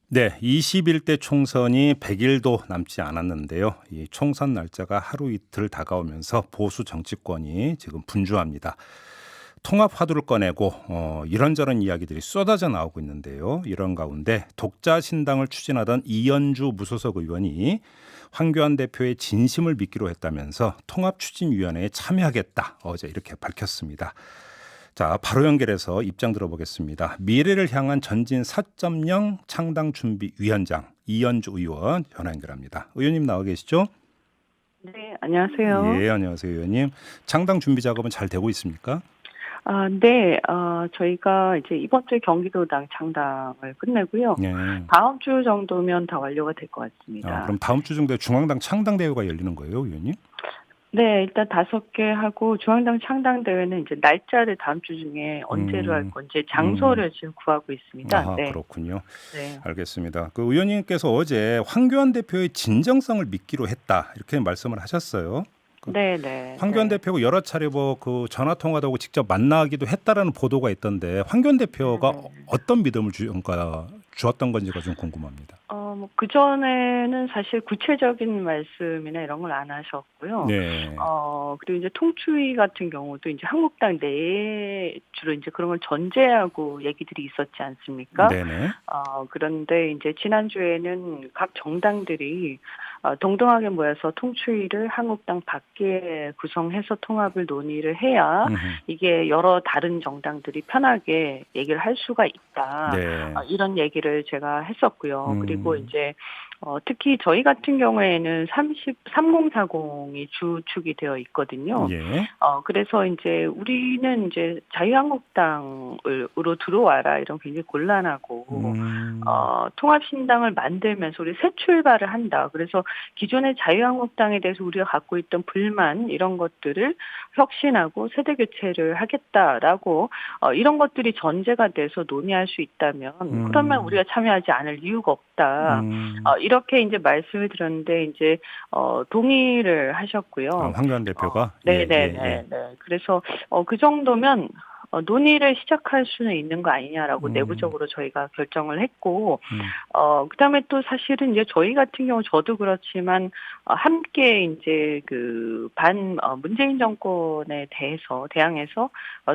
네, 21대 총선이 100일도 남지 않았는데요. 이 총선 날짜가 하루 이틀 다가오면서 보수 정치권이 지금 분주합니다. 통합 화두를 꺼내고 이런저런 이야기들이 쏟아져 나오고 있는데요. 이런 가운데 독자 신당을 추진하던 이현주 무소속 의원이 황교안 대표의 진심을 믿기로 했다면서 통합추진위원회에 참여하겠다. 어제 이렇게 밝혔습니다. 자, 바로 연결해서 입장 들어보겠습니다. 미래를 향한 전진 4.0 창당준비위원장 이현주 의원 전화 연결합니다. 의원님 나와 계시죠? 네, 안녕하세요. 예, 안녕하세요, 의원님. 창당 준비 작업은 잘 되고 있습니까? 네, 저희가 이제 이번 주에 경기도당 창당을 끝내고요. 네. 다음 주 정도면 다 완료가 될 것 같습니다. 그럼 다음 주 정도에 중앙당 창당대회가 열리는 거예요, 의원님? 네, 일단 5개 하고 중앙당 창당대회는 이제 날짜를 다음 주 중에 언제로 할 건지 장소를 지금 구하고 있습니다. 아, 네. 그렇군요. 네. 알겠습니다. 그 의원님께서 어제 황교안 대표의 진정성을 믿기로 했다 이렇게 말씀을 하셨어요. 네. 황교안 대표가 여러 차례 그 전화 통화도 하고 직접 만나기도 했다라는 보도가 있던데 황교안 대표가 어떤 믿음을 주었던 건지가 좀 궁금합니다. 그전에는 사실 구체적인 말씀이나 이런 걸 안 하셨고요. 네. 그리고 이제 통추위 같은 경우도 이제 한국당 내에 주로 이제 그런 걸 전제하고 얘기들이 있었지 않습니까? 네네. 그런데 이제 지난주에는 각 정당들이 동등하게 모여서 통추위를 한국당 밖에 구성해서 통합을 논의를 해야 이게 여러 다른 정당들이 편하게 얘기를 할 수가 있다. 네. 이런 얘기를 제가 했었고요. 그리고 이제 특히 저희 같은 경우에는 3040이 주축이 되어 있거든요. 예. 그래서 이제 우리는 이제 자유한국당으로 들어와라 이런 굉장히 곤란하고 통합신당을 만들면서 우리 새 출발을 한다. 그래서 기존의 자유한국당에 대해서 우리가 갖고 있던 불만 이런 것들을 혁신하고 세대 교체를 하겠다라고 이런 것들이 전제가 돼서 논의할 수 있다면 그러면 우리가 참여하지 않을 이유가 없다. 이렇게 이제 말씀을 드렸는데 이제 동의를 하셨고요. 황교안 대표가 네네네. 그래서 그 정도면 논의를 시작할 수는 있는 거 아니냐라고 내부적으로 저희가 결정을 했고, 그다음에 또 사실은 이제 저희 같은 경우 저도 그렇지만 함께 이제 문재인 정권에 대항해서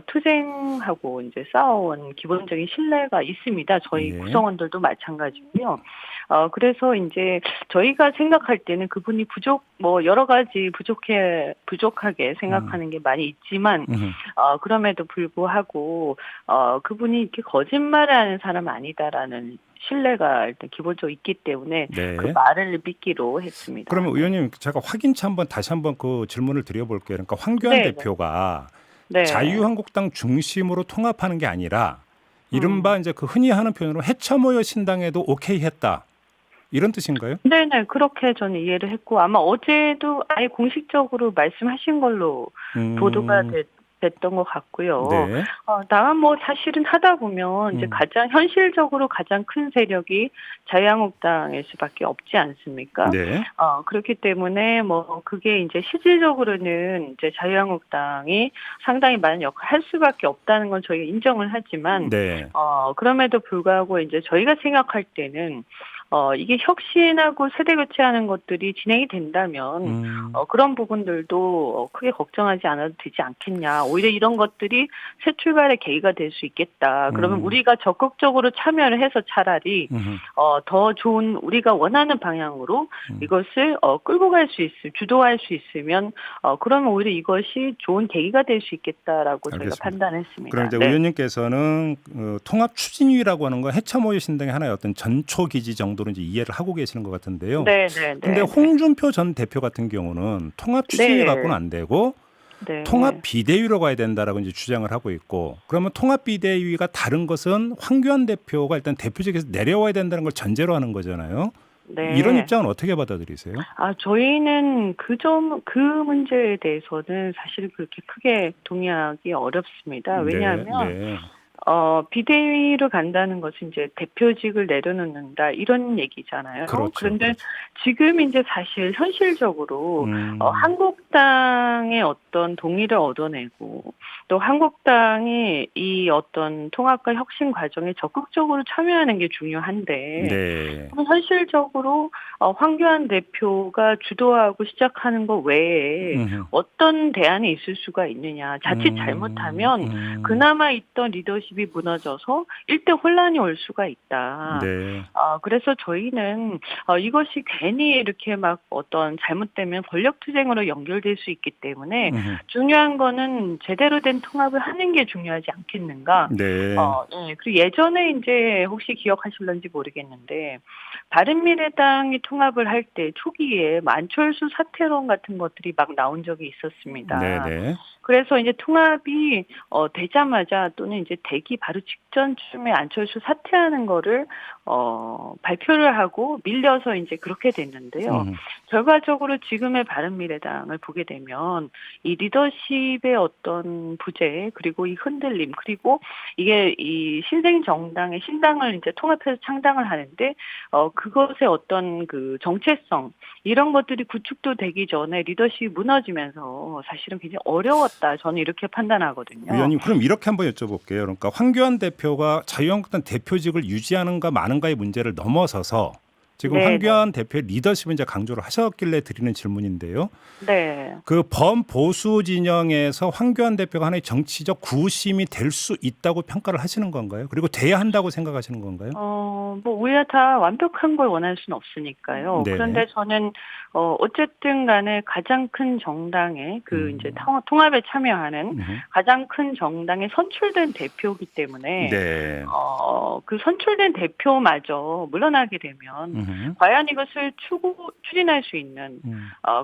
투쟁하고 이제 싸워온 기본적인 신뢰가 있습니다. 저희 구성원들도 마찬가지고요. 그래서 이제 저희가 생각할 때는 그분이 여러 가지 부족하게 생각하는 게 많이 있지만, 그럼에도 불구하고, 그분이 이렇게 거짓말을 하는 사람은 아니다라는 신뢰가 일단 기본적으로 있기 때문에 그 말을 믿기로 했습니다. 그러면 의원님 제가 확인치 다시 한번 그 질문을 드려볼게요. 그러니까 황교안 대표가 자유한국당 중심으로 통합하는 게 아니라 이른바 이제 그 흔히 하는 표현으로 해쳐모여 신당에도 오케이 했다. 이런 뜻인가요? 네네, 그렇게 저는 이해를 했고, 아마 어제도 아예 공식적으로 말씀하신 걸로 보도가 됐던 것 같고요. 네. 다만 사실은 하다 보면 이제 현실적으로 가장 큰 세력이 자유한국당일 수밖에 없지 않습니까? 네. 그렇기 때문에 그게 이제 실질적으로는 이제 자유한국당이 상당히 많은 역할을 할 수밖에 없다는 건 저희가 인정을 하지만, 그럼에도 불구하고 이제 저희가 생각할 때는 이게 혁신하고 세대 교체하는 것들이 진행이 된다면 그런 부분들도 크게 걱정하지 않아도 되지 않겠냐. 오히려 이런 것들이 새 출발의 계기가 될 수 있겠다. 그러면 우리가 적극적으로 참여를 해서 차라리 더 좋은 우리가 원하는 방향으로 이것을 끌고 갈 수 주도할 수 있으면 그러면 오히려 이것이 좋은 계기가 될 수 있겠다라고 저희가 판단했습니다. 그럼 이제 의원님께서는 통합 추진위라고 하는 건 해쳐모여 신당의 하나의 어떤 전초 기지 정도로 이제 이해를 하고 계시는 것 같은데요. 근데 홍준표 전 대표 같은 경우는 통합 추진위 갖고는 안 되고 통합 비대위로 가야 된다라고 이제 주장을 하고 있고, 그러면 통합 비대위가 다른 것은 황교안 대표가 일단 대표직에서 내려와야 된다는 걸 전제로 하는 거잖아요. 이런 입장은 어떻게 받아들이세요? 저희는 그 문제에 대해서는 사실 그렇게 크게 동의하기 어렵습니다. 왜냐하면 비대위로 간다는 것은 이제 대표직을 내려놓는다 이런 얘기잖아요. 그렇죠. 그런데 그렇죠. 지금 이제 사실 현실적으로 한국당의 어떤 동의를 얻어내고 또 한국당이 이 어떤 통합과 혁신 과정에 적극적으로 참여하는 게 중요한데 네. 그럼 현실적으로 황교안 대표가 주도하고 시작하는 것 외에 어떤 대안이 있을 수가 있느냐. 자칫 잘못하면 그나마 있던 리더십이 무너져서 일대 혼란이 올 수가 있다. 네. 그래서 저희는 이것이 괜히 이렇게 막 어떤 잘못되면 권력투쟁으로 연결될 수 있기 때문에 중요한 거는 제대로 된 통합을 하는 게 중요하지 않겠는가. 네. 네. 그리고 예전에 이제 혹시 기억하실런지 모르겠는데 바른미래당이 통합을 할 때 초기에 안철수 사퇴론 같은 것들이 막 나온 적이 있었습니다. 네네. 그래서 이제 통합이 되자마자 또는 이제 되기 바로 직전쯤에 안철수 사퇴하는 거를 발표를 하고 밀려서 이제 그렇게 됐는데요. 결과적으로 지금의 바른미래당을 보게 되면 이 리더십의 어떤 부재 그리고 이 흔들림 그리고 이게 이 신생 정당의 신당을 이제 통합해서 창당을 하는데 그것의 어떤 그 정체성 이런 것들이 구축도 되기 전에 리더십이 무너지면서 사실은 굉장히 어려웠다. 저는 이렇게 판단하거든요. 위원님 그럼 이렇게 한번 여쭤볼게요. 그러니까 황교안 대표가 자유한국당 대표직을 유지하는가 마는가의 문제를 넘어서서 지금 네, 황교안 대표의 리더십을 이제 강조를 하셨길래 드리는 질문인데요. 네. 그 범보수 진영에서 황교안 대표가 하나의 정치적 구심이 될 수 있다고 평가를 하시는 건가요? 그리고 돼야 한다고 생각하시는 건가요? 뭐 우리가 다 완벽한 걸 원할 수는 없으니까요. 네. 그런데 저는 어쨌든 간에 가장 큰 정당의 그 이제 통합에 참여하는 가장 큰 정당의 선출된 대표이기 때문에 네. 그 선출된 대표마저 물러나게 되면 과연 이것을 추진할 수 있는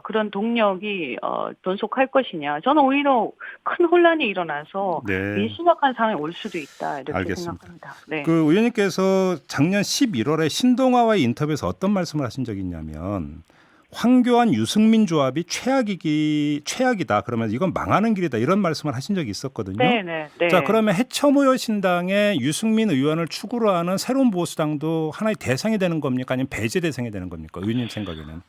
그런 동력이 존속할 것이냐. 저는 오히려 큰 혼란이 일어나서 네. 심각한 상황이 올 수도 있다 이렇게 알겠습니다. 생각합니다. 네. 그 의원님께서 작년 11월에 신동아와의 인터뷰에서 어떤 말씀을 하신 적이 있냐면 황교안 유승민 조합이 최악이다. 그러면 이건 망하는 길이다. 이런 말씀을 하신 적이 있었거든요. 네. 자, 그러면 해처모여 신당의 유승민 의원을 축으로 하는 새로운 보수당도 하나의 대상이 되는 겁니까? 아니면 배제 대상이 되는 겁니까? 의원님 생각에는?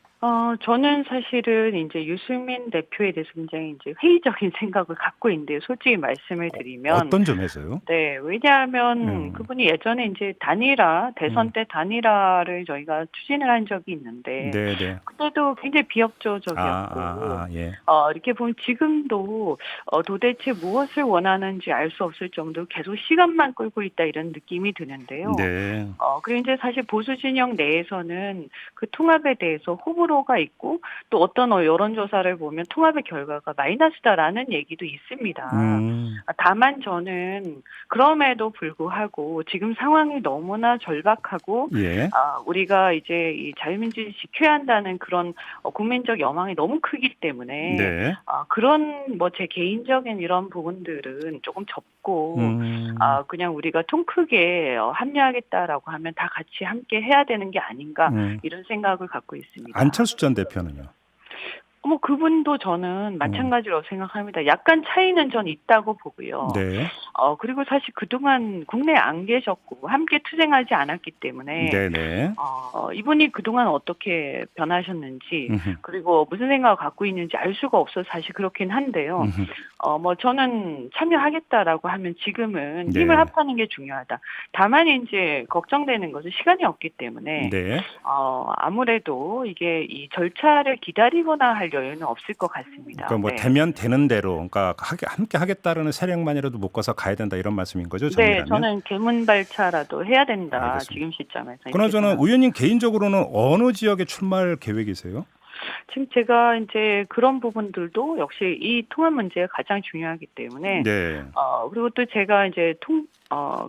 저는 사실은 이제 유승민 대표에 대해서 굉장히 이제 회의적인 생각을 갖고 있는데요. 솔직히 말씀을 드리면. 어떤 점에서요? 네, 왜냐하면 그분이 예전에 이제 대선 때 단일화를 저희가 추진을 한 적이 있는데. 네네. 그때도 굉장히 비협조적이었고. 예. 이렇게 보면 지금도 도대체 무엇을 원하는지 알 수 없을 정도로 계속 시간만 끌고 있다 이런 느낌이 드는데요. 네. 그리고 이제 사실 보수 진영 내에서는 그 통합에 대해서 호불호가 있고 또 어떤 여론조사를 보면 통합의 결과가 마이너스다라는 얘기도 있습니다. 다만 저는 그럼에도 불구하고 지금 상황이 너무나 절박하고 예. 우리가 이제 이 자유민주주의 지켜야 한다는 그런 국민적 여망이 너무 크기 때문에 네. 그런 뭐 제 개인적인 이런 부분들은 조금 접고 그냥 우리가 통 크게 합류하겠다라고 하면 다 같이 함께 해야 되는 게 아닌가 이런 생각을 갖고 있습니다. 안철수 전 대표는요? 그분도 저는 마찬가지로 생각합니다. 약간 차이는 전 있다고 보고요. 네. 그리고 사실 그동안 국내에 안 계셨고 함께 투쟁하지 않았기 때문에 네네. 이분이 그동안 어떻게 변하셨는지 그리고 무슨 생각을 갖고 있는지 알 수가 없어서 사실 그렇긴 한데요. 뭐 저는 참여하겠다라고 하면 지금은 힘을 합하는 게 중요하다. 다만 이제 걱정되는 것은 시간이 없기 때문에 네. 아무래도 이게 이 절차를 기다리거나 할 여유는 없을 것 같습니다. 그러니까 뭐 되면 되는 대로, 그러니까 함께 하겠다는 세력만이라도 묶어서 가야 된다 이런 말씀인 거죠? 정리하면? 네, 저는 개문발차라도 해야 된다. 알겠습니다. 지금 시점에서. 그나저나 의원님 개인적으로는 어느 지역에 출마할 계획이세요? 지금 제가 이제 그런 부분들도 역시 이 통합 문제가 가장 중요하기 때문에 네. 그리고 또 제가 이제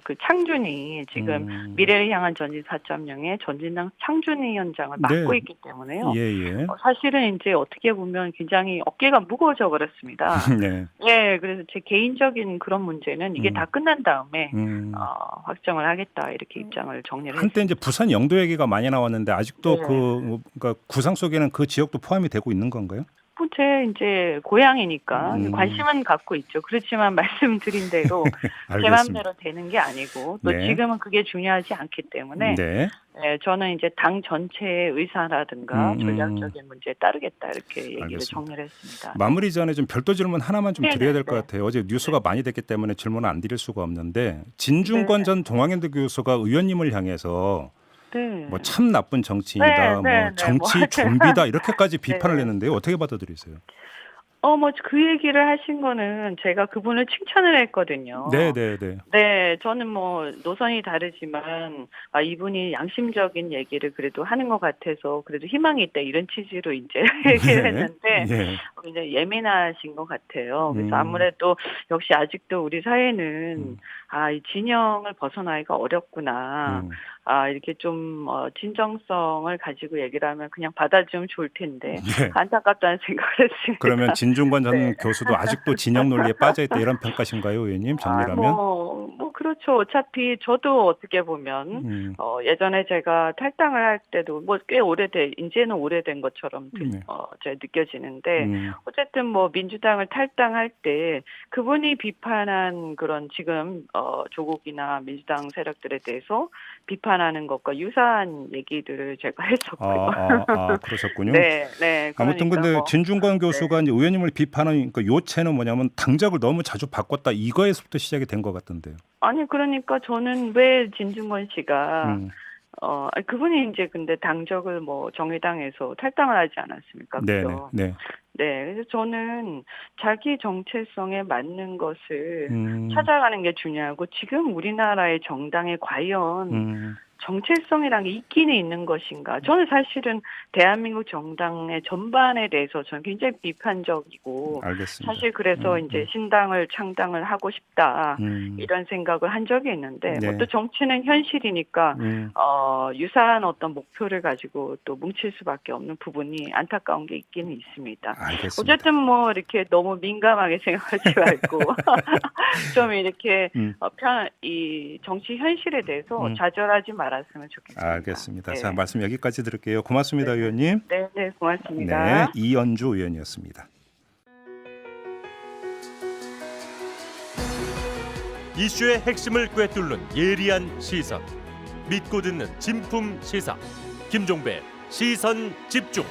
그 창준이 지금 미래를 향한 전진 4.0의 전진당 창준위원장을 맡고 있기 때문에요. 예. 사실은 이제 어떻게 보면 굉장히 어깨가 무거워져 버렸습니다. 네. 예, 그래서 제 개인적인 그런 문제는 이게 다 끝난 다음에 확정을 하겠다 이렇게 입장을 정리를 했습니다. 한때 이제 부산 영도 얘기가 많이 나왔는데 아직도 그러니까 구상 속에는 그 지역도 포함이 되고 있는 건가요? 제 이제 고향이니까 음. 관심은 갖고 있죠. 그렇지만 말씀드린 대로 제 알겠습니다. 마음대로 되는 게 아니고 또 네. 지금은 그게 중요하지 않기 때문에 네. 저는 이제 당 전체의 의사라든가 음. 전략적인 문제에 따르겠다 이렇게 얘기를 알겠습니다. 정리를 했습니다. 마무리 전에 좀 별도 질문 하나만 좀 네네, 드려야 될 것 네. 같아요. 어제 뉴스가 많이 됐기 때문에 질문을 안 드릴 수가 없는데 진중권 네. 전 동아일대 교수가 의원님을 향해서 네. 뭐 참 나쁜 정치인이다, 뭐 정치 맞아요. 좀비다 이렇게까지 비판을 네. 했는데요. 어떻게 받아들이세요? 뭐 그 얘기를 하신 거는 제가 그분을 칭찬을 했거든요. 네. 네, 저는 뭐 노선이 다르지만 이분이 양심적인 얘기를 그래도 하는 것 같아서 그래도 희망이 있다 이런 취지로 이제 얘기를 했는데 예. 이제 예민하신 것 같아요. 그래서 아무래도 역시 아직도 우리 사회는 이 진영을 벗어나기가 어렵구나. 이렇게 좀 진정성을 가지고 얘기를 하면 그냥 받아주면 좋을 텐데 네. 안타깝다는 생각을 했습니다. 그러면 진중권 전 네. 교수도 아직도 진영 논리에 빠져 있다 이런 평가신가요, 의원님? 정리라면? 뭐 그렇죠. 어차피 저도 어떻게 보면 예전에 제가 탈당을 할 때도 뭐 꽤 이제는 오래된 것처럼 제가 느껴지는데 어쨌든 뭐 민주당을 탈당할 때 그분이 비판한 그런 지금 조국이나 민주당 세력들에 대해서 비판하는 것과 유사한 얘기들을 제가 했었고요. 그러셨군요. 네. 아무튼 그러니까 근데 뭐, 진중권 교수가 이제 의원님을 비판하는 그 요체는 뭐냐면 당적을 너무 자주 바꿨다 이거에서부터 시작이 된 것 같던데요. 아니 그러니까 저는 왜 진중권 씨가 그분이 이제 근데 당적을 뭐 정의당에서 탈당을 하지 않았습니까? 그죠? 네. 그래서 저는 자기 정체성에 맞는 것을 찾아가는 게 중요하고 지금 우리나라의 정당에 과연 정체성이라는 게 있기는 있는 것인가. 저는 사실은 대한민국 정당의 전반에 대해서 저는 굉장히 비판적이고 알겠습니다. 사실 그래서 이제 신당을 창당을 하고 싶다 이런 생각을 한 적이 있는데 네. 뭐 또 정치는 현실이니까 유사한 어떤 목표를 가지고 또 뭉칠 수밖에 없는 부분이 안타까운 게 있기는 있습니다. 알겠습니다. 어쨌든 뭐 이렇게 너무 민감하게 생각하지 말고 좀 이렇게 이 정치 현실에 대해서 좌절하지 말았으면 좋겠습니다. 알겠습니다. 네. 자, 말씀 여기까지 들을게요. 고맙습니다, 의원님. 네, 고맙습니다. 네, 이연주 의원이었습니다. 이슈의 핵심을 꿰뚫는 예리한 시선, 믿고 듣는 진품 시사 김종배 시선 집중.